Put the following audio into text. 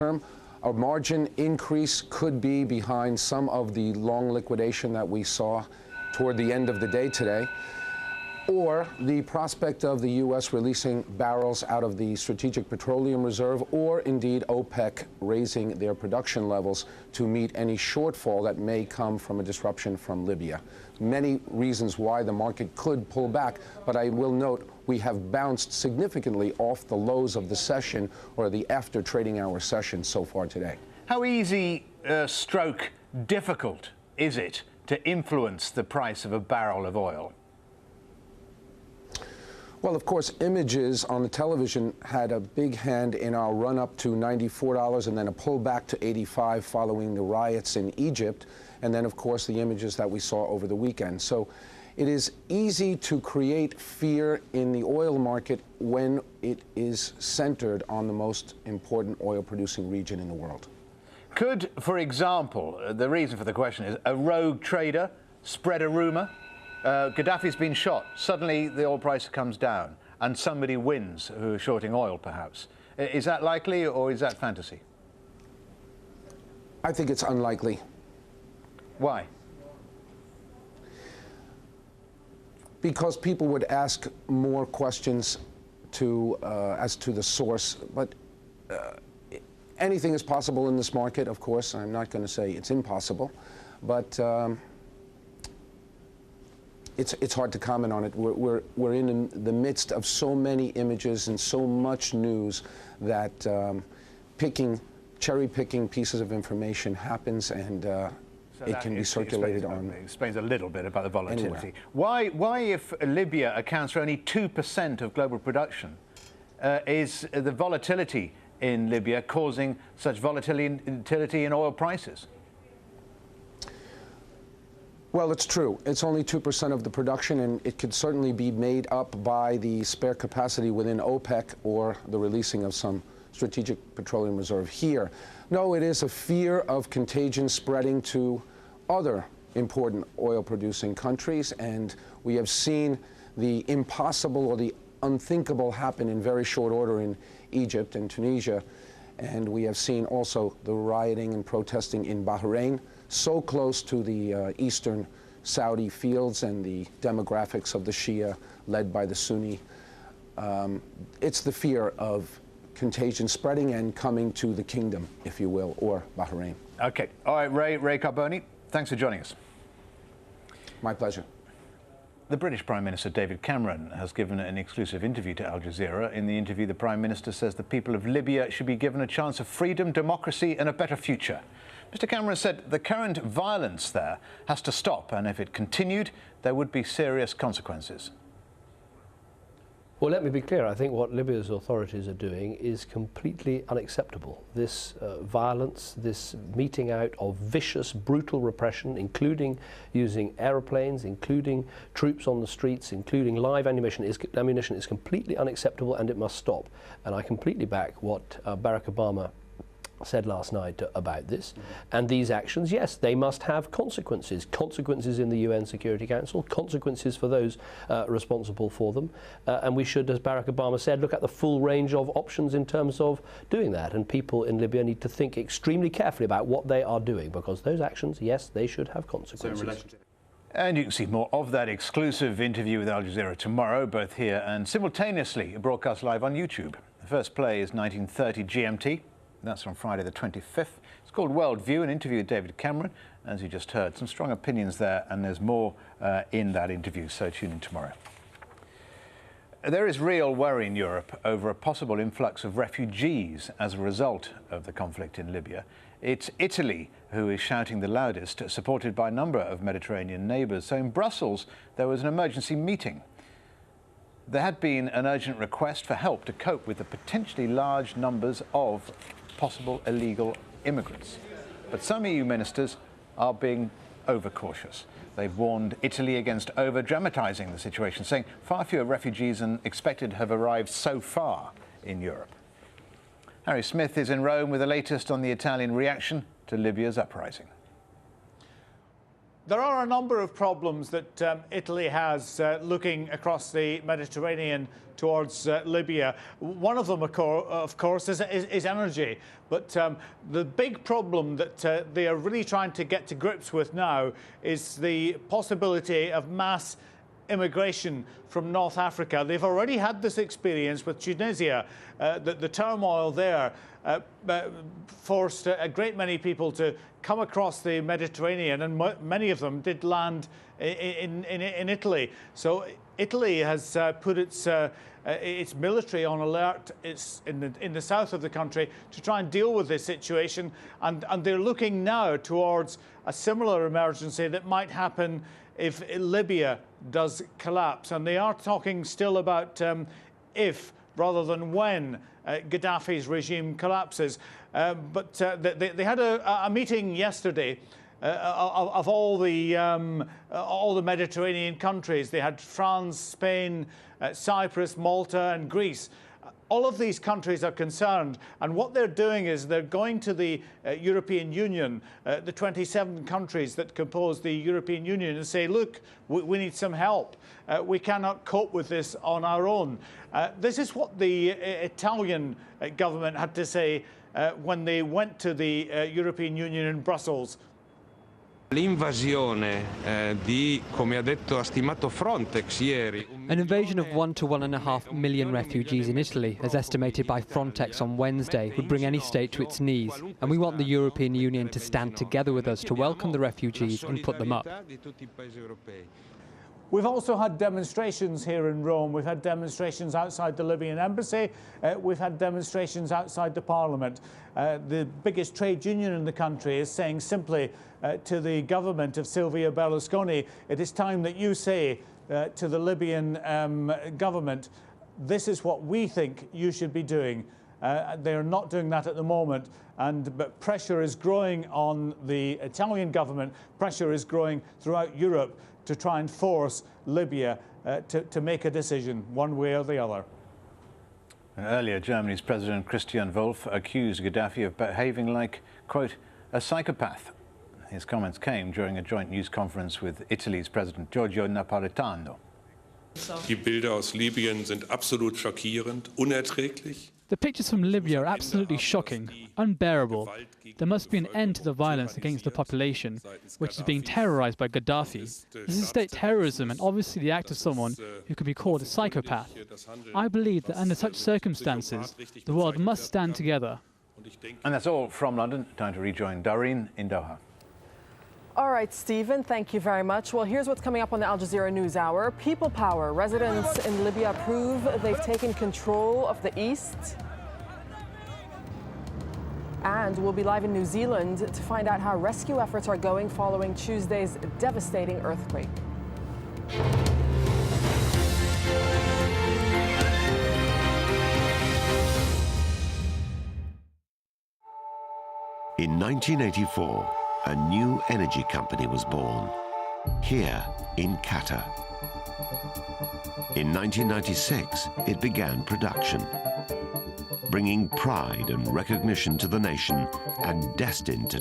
term. A margin increase could be behind some of the long liquidation that we saw toward the end of the day today, or the prospect of the U.S. releasing barrels out of the Strategic Petroleum Reserve, or indeed OPEC raising their production levels to meet any shortfall that may come from a disruption from Libya. Many reasons why the market could pull back, but I will note we have bounced significantly off the lows of the session or the after trading hour session so far today. How easy stroke difficult is it to influence the price of a barrel of oil? Well, of course, images on the television had a big hand in our run up to $94 and then a pullback to $85 following the riots in Egypt. And then, of course, the images that we saw over the weekend. So it is easy to create fear in the oil market when it is centered on the most important oil producing region in the world. Could, for example, the reason for the question is a rogue trader spread a rumor? Gaddafi's been shot. Suddenly the oil price comes down and somebody wins who is shorting oil, perhaps. Is that likely or is that fantasy? I think it's unlikely. Why? Because people would ask more questions as to the source. But anything is possible in this market, of course. I'm not going to say it's impossible. But it's hard to comment on it. We're in the midst of so many images and so much news that cherry-picking pieces of information happens, and it can be circulated on. It explains a little bit about the volatility. Anywhere. Why, if Libya accounts for only 2% of global production, is the volatility in Libya causing such volatility in oil prices? Well, it's true. It's only 2% of the production, and it could certainly be made up by the spare capacity within OPEC or the releasing of some Strategic Petroleum Reserve here. No, it is a fear of contagion spreading to other important oil-producing countries, and we have seen the impossible or the unthinkable happen in very short order in Egypt and Tunisia, and we have seen also the rioting and protesting in Bahrain, so close to the eastern Saudi fields and the demographics of the Shia led by the Sunni. It's the fear of contagion spreading and coming to the kingdom, if you will, or Bahrain. Okay. All right, Ray Carboni, thanks for joining us. My pleasure. The British Prime Minister David Cameron has given an exclusive interview to Al Jazeera. In the interview, the Prime Minister says the people of Libya should be given a chance of freedom, democracy and a better future. Mr. Cameron said the current violence there has to stop, and if it continued, there would be serious consequences. Well, let me be clear. I think what Libya's authorities are doing is completely unacceptable. This violence, this meting out of vicious, brutal repression, including using aeroplanes, including troops on the streets, including live ammunition, is completely unacceptable, and it must stop. And I completely back what Barack Obama said last night about this. And these actions, yes, they must have consequences. Consequences in the UN Security Council, consequences for those responsible for them. And we should, as Barack Obama said, look at the full range of options in terms of doing that. And people in Libya need to think extremely carefully about what they are doing, because those actions, yes, they should have consequences. And you can see more of that exclusive interview with Al Jazeera tomorrow, both here and simultaneously broadcast live on YouTube. The first play is 1930 GMT. That's on Friday the 25th. It's called Worldview, an interview with David Cameron. As you just heard, some strong opinions there, and there's more in that interview, so tune in tomorrow. There is real worry in Europe over a possible influx of refugees as a result of the conflict in Libya. It's Italy who is shouting the loudest, supported by a number of Mediterranean neighbours. So in Brussels, there was an emergency meeting. There had been an urgent request for help to cope with the potentially large numbers of possible illegal immigrants. But some EU ministers are being overcautious. They've warned Italy against over-dramatising the situation, saying far fewer refugees than expected have arrived so far in Europe. Harry Smith is in Rome with the latest on the Italian reaction to Libya's uprising. There are a number of problems that Italy has looking across the Mediterranean towards Libya. One of them, of course, is energy. But the big problem that they are really trying to get to grips with now is the possibility of mass immigration from North Africa. They've already had this experience with Tunisia. The turmoil there forced a great many people to come across the Mediterranean, and many of them did land in Italy. So Italy has put its military on alert. It's in the south of the country to try and deal with this situation, and they're looking now towards a similar emergency that might happen if Libya does collapse. And they are talking still about if rather than when Gaddafi's regime collapses. But they had a meeting yesterday of all the Mediterranean countries. They had France, Spain, Cyprus, Malta and Greece. All of these countries are concerned, and what they're doing is they're going to the European Union, the 27 countries that compose the European Union, and say, look, we need some help. We cannot cope with this on our own. This is what the Italian government had to say when they went to the European Union in Brussels. L'invasione di, come ha detto, ha stimato Frontex ieri. An invasion of 1 to 1.5 million refugees in Italy, as estimated by Frontex on Wednesday, would bring any state to its knees. And we want the European Union to stand together with us to welcome the refugees and put them up. We've also had demonstrations here in Rome. We've had demonstrations outside the Libyan embassy. We've had demonstrations outside the parliament. The biggest trade union in the country is saying simply to the government of Silvio Berlusconi, it is time that you say to the Libyan government, this is what we think you should be doing. They are not doing that at the moment, but pressure is growing on the Italian government. Pressure is growing throughout Europe to try and force Libya to make a decision one way or the other. Earlier, Germany's President Christian Wolff accused Gaddafi of behaving like, quote, a psychopath. His comments came during a joint news conference with Italy's President Giorgio Napolitano. Die Bilder aus Libyen sind absolut schockierend, unerträglich. The pictures from Libya are absolutely shocking, unbearable. There must be an end to the violence against the population, which is being terrorized by Gaddafi. This is state terrorism and obviously the act of someone who could be called a psychopath. I believe that under such circumstances, the world must stand together. And that's all from London. Time to rejoin Doreen in Doha. All right, Stephen, thank you very much. Well, here's what's coming up on the Al Jazeera News Hour. People power. Residents in Libya prove they've taken control of the east. And we'll be live in New Zealand to find out how rescue efforts are going following Tuesday's devastating earthquake. In 1984, a new energy company was born, here in Qatar. In 1996, it began production, bringing pride and recognition to the nation and destined to